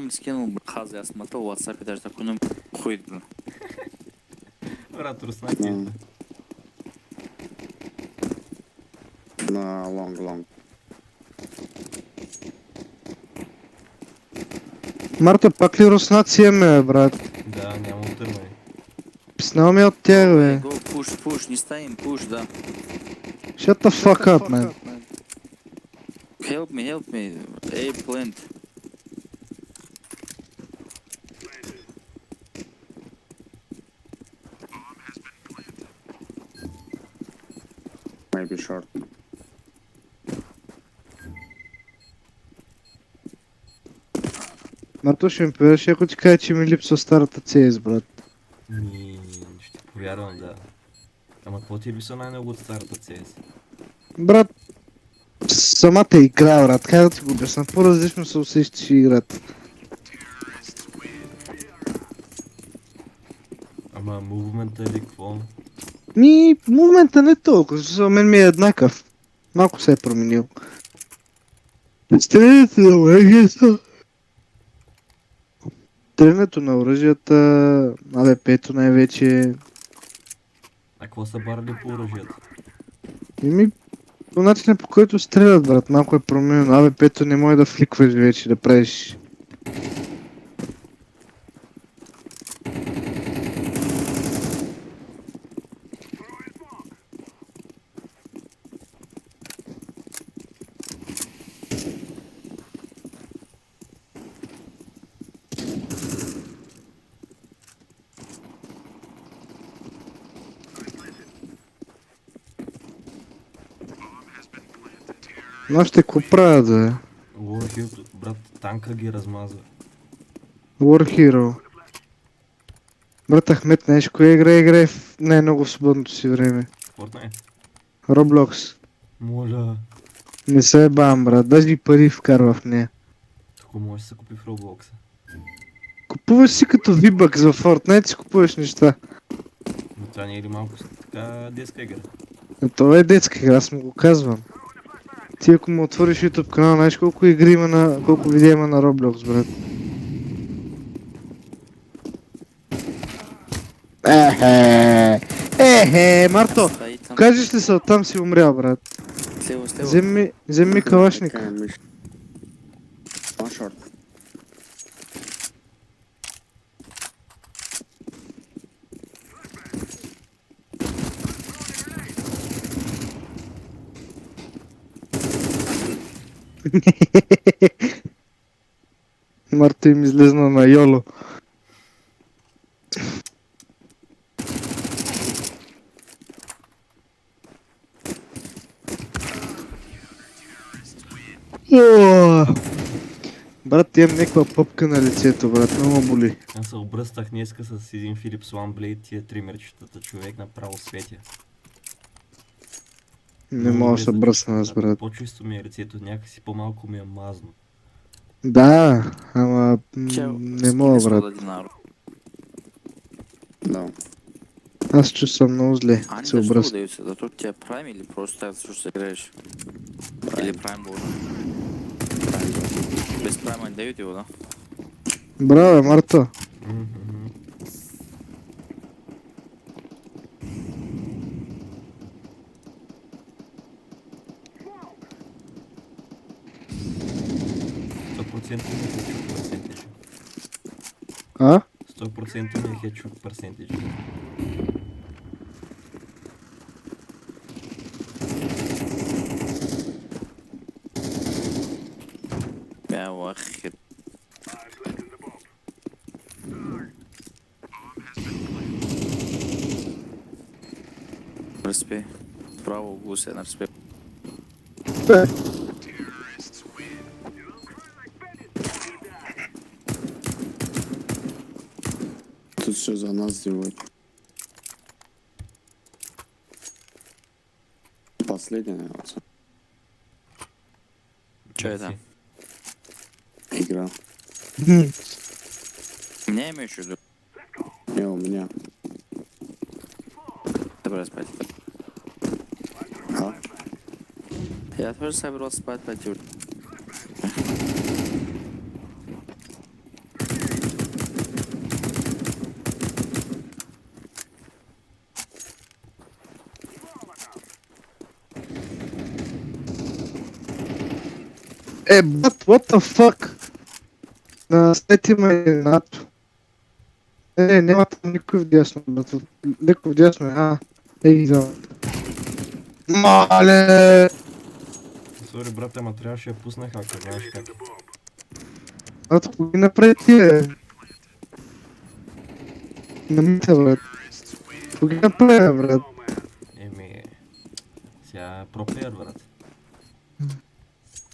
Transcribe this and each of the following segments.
Ми скинул хазы, я смотрел в WhatsApp даже такой, ну хуй, блин. Брат, руснак это. На лонг. Марто, пак ли руснаци имаме, брат? Да, няма отървай. Писнал ми от тях, бе. Go, push, не ставим, push, да. Shut the fuck up, man. Help me. A plant. Maybe short. Марто, ще ми повярваш, ако ти кажа, че ми липсва старата CS, брат. Ще ти повярвам, да. Ама какво ти е липсва най-много от старата CS? Брат, самата игра, брат, как да ти го обясна? По-различно се усещаш и играта. Ама мувмента или какво? В момента не толкова, за мен ми е еднакъв. Малко се е променил. Стрелянето на оръжията... Стрелянето на оръжията... АВП-то най-вече... А какво са барали по оръжията? По начина по който стрелят, брат, малко е променено. АВП-то не може да фликваш вече, да правиш... Но ще какво правят, бе? Warhill, брат, танка ги размазва. War Hero. Брат Ахмет, знаеш коя играе в най-много в свободното си време? Fortnite. Roblox. Моля. Не се ебавам, брат, даже и пари вкарва в нея. Тук може да се купи в Roblox. Купуваш си като V-Bucks в Fortnite, си купуваш неща. Но това не е ли малко така детска игра? Но това е детска игра, аз му го казвам. Ти ако му отвориш YouTube канал, знаеш колко игри има колко видео има на Roblox, брат. Марто, Стои там. кажеш ли се оттам си умрял, брат? Слева. Вземи калашника. One short. Марто им излезна на Йоло. О! Брат, имам някаква пъпка на лицето, брат, много боли. Аз се обръстах днеска с един Philips OneBlade, тия тримерчетата, човек направо светя. Не мога да се бръсна аз, брат. По-чисто ми е лицето, някакси по-малко ми е мазно. Да, ама не мога, брат. Да. Аз чувствам много зле, Они се даже обръсна. удаются, зато тебя прайм или просто так, что играешь? Или прайм был? Без прайма не дают его, да? Браво, Марто. Мгм. А? 100% ми е хедшот персентидж. Я вахер. Респе. Право гуся на респе. Тут все за нас делают. Последняя, наверное, Че это? игра. Меня имеешь в виду? Не, у меня. Давай спать. А? Я тоже собирался спать, пойти. Брат, what the fuck? На сайт има и НАТО. Няма там никой вдясно, брат. Леко вдясно е, ги знам. Мале! Сори, брат, ама трябваше да пусна хака, знаеш как. Брат, кога ги направи ти, Намита, брат. Кога ги направи, брат? Еми... Сега проплеер, брат.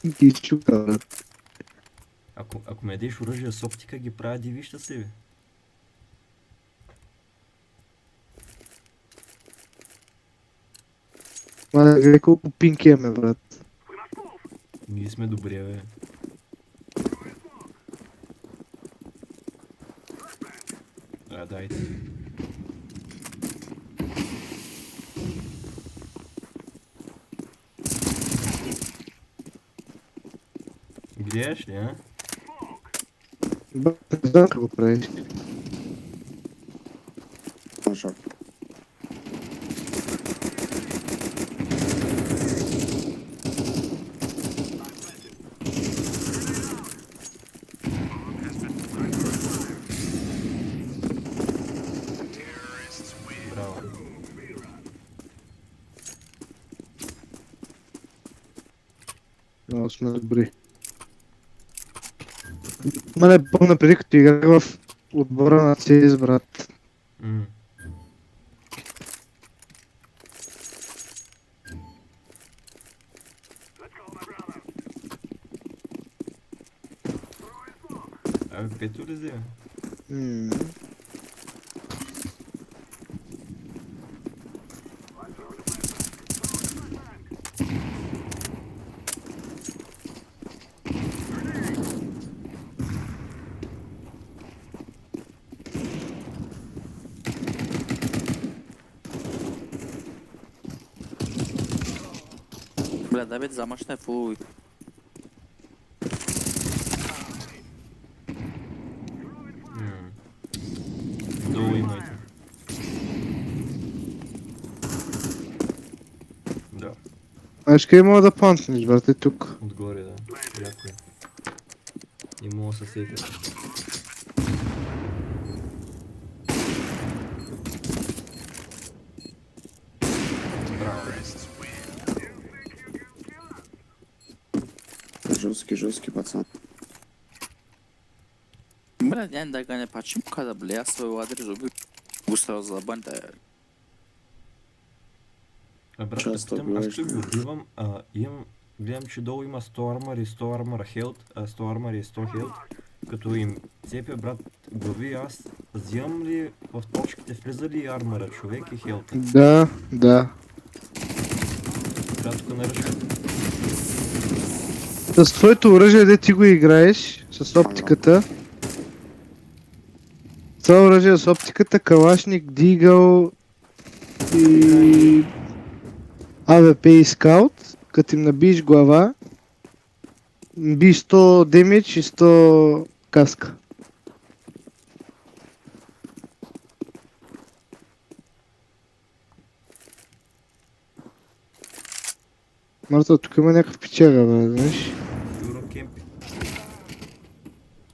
Ги изчука, брат. Ако ме дадеш оръжие с оптика, ги правя диви щастливи. Мале, гледай колко пинки имаме, брат. Ние сме добри, бе. Дайте. Гледаш ли, а? Брат, не знам как го правиш. One shot. Браво. Много сме добри. Мале, помня преди като играх в отбора на CS, брат. М. Абе, пето ли взе? М. Бля, дай бе да замъчне фул. М. Долу имайте. Да, Знаеш къде мога да пантнеш, брат, е тук. отгоре, да. Яко е. Не мога да се сетя. Браво. Жесткий пацан. Бля, няма да не пачим kada bля, ja svoj адрес Густава Злабан да е. Брат, Често питам, аз гледаш, тук да. го отбивам, гледам, че долу има 100 armor и 100 armor health, 100 armor и 100 health. Като им цепя, брат, глави, аз взимам ли в точките, влиза ли армора, човек и хелта? Да, да. Трябва тук наръчва. С твоето оръжие, де ти го играеш, с оптиката. Това оръжие с оптиката, калашник, дигъл и АВП и скаут, като им набиеш глава, би 100 демидж и 100 каска. Марта, тук има някакъв печага, бе, знаеш? Юро кемпи.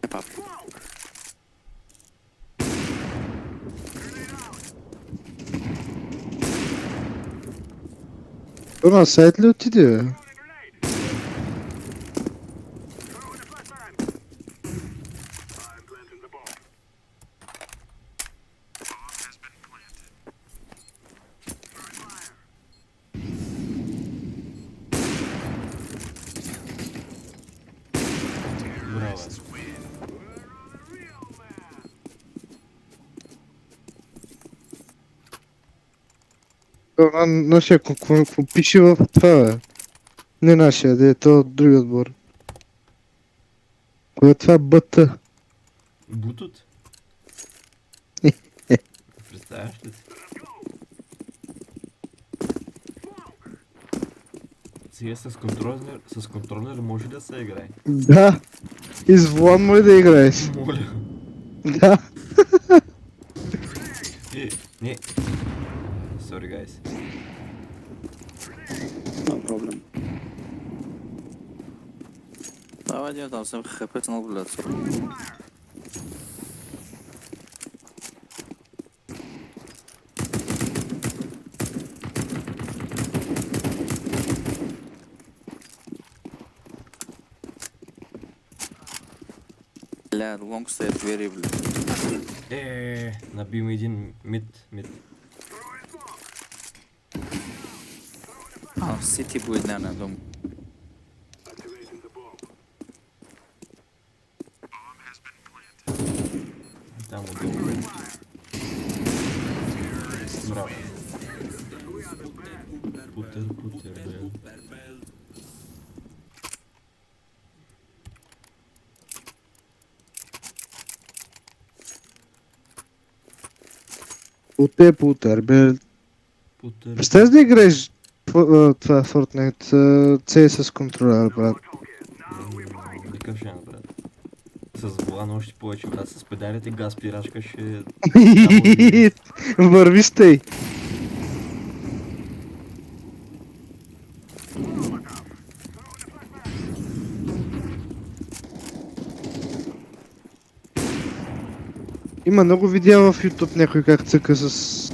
Епа. То на сайт ли отиде, бе? Браво. Нашия какво пише в това, бе? Не нашия, де е то от други отбор. Кое е това БТ? Бутут? Представяш ли си? Сега с контролер може да се играе. Да! Изволан му ли да играеш? Моля. Да! Не. Sorry, guys. No problem. Давай, идем там, съм хапетнал, блядь. Бля, лонг стоят двери, блядь. Наби ми един мид. А, Сити будет, наверное, дом. Там убил. Браво. Путер, бля. Путер, бе. Путер. Представяш да играеш това Fortnite CS с контролер, брат? Никакъв шанс, брат. С волан още повече, брат. С педалите газ пирачка ще... Върви стей. Има много видеа в YouTube някой как цъка с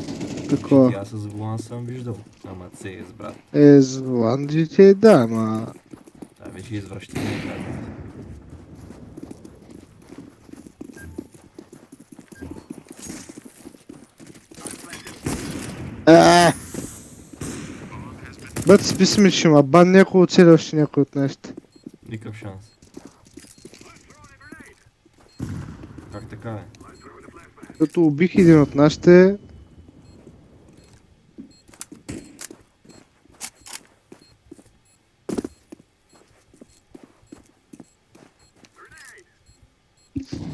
такова. Аз с волан съм виждал. Ама CS, брат. С One GTA, да, ама... Това вече извращение, брат. Бат, спи си ми, че ма бан някой оцеля още някой от нашите. Никакъв шанс. Как така, бе? Като убих един от нашите...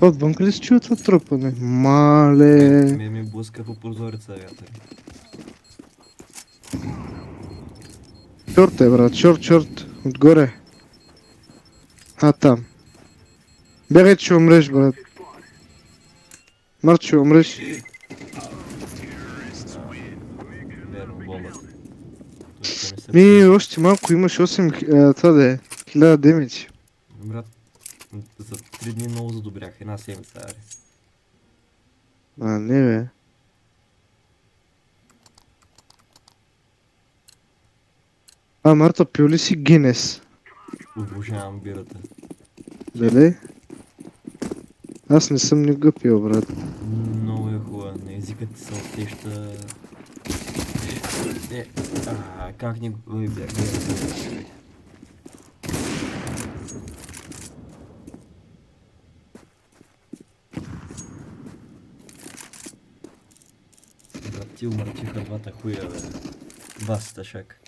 Отвън ли се чува това тръпане? Мале... Ми блъска по прозореца, вятър. Чорт е, брат, чорт, отгоре. А, там. Бягай, че умреш, брат. Март, че умреш. Верно, бомбата. Още малко имаш 8... това да е. 1000 демидж. Брат, за 3 дни много задобрях. Една седмица, аре. Не, бе. Марта, пил ли си Гинес? Обожавам бирата. Дали? Аз не съм никога пил, брат. Много е хубава. На езикът ти се усеща... как ни го бях? Брат, ти умъртиха двата хуя, бе. Баста шак.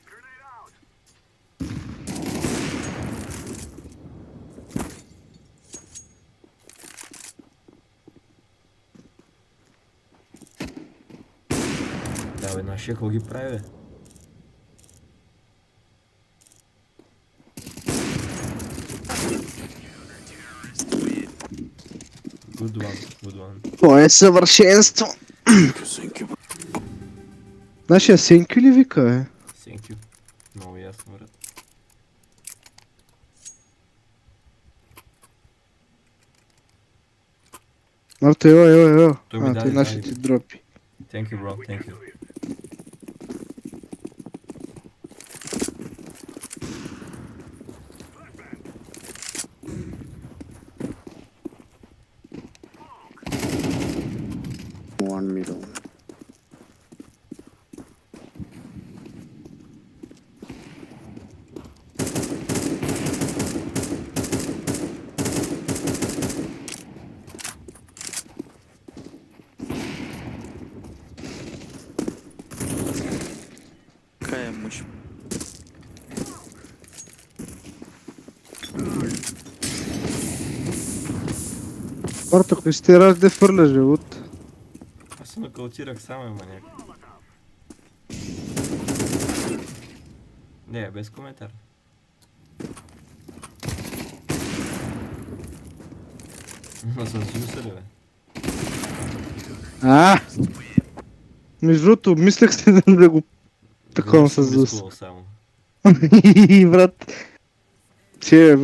Да, бе, нашия какво ги прави, бе? Good one. Това е съвършенство! Нашия Сенкю ли вика, бе? Thank you. Много ясно, брат. Марто, ево. Той ми даде, той нашите даде. дропи. Thank you, bro. Thank you. One middle. Какая мощь. Марто, ако си те раз да фърляш, бе, от... Аз се нокаутирах само, маняк. Не, без коментар. Но съм си ли, бе? Между другото, обмислях се да го... Такова с Зус. Само. Брат... Че,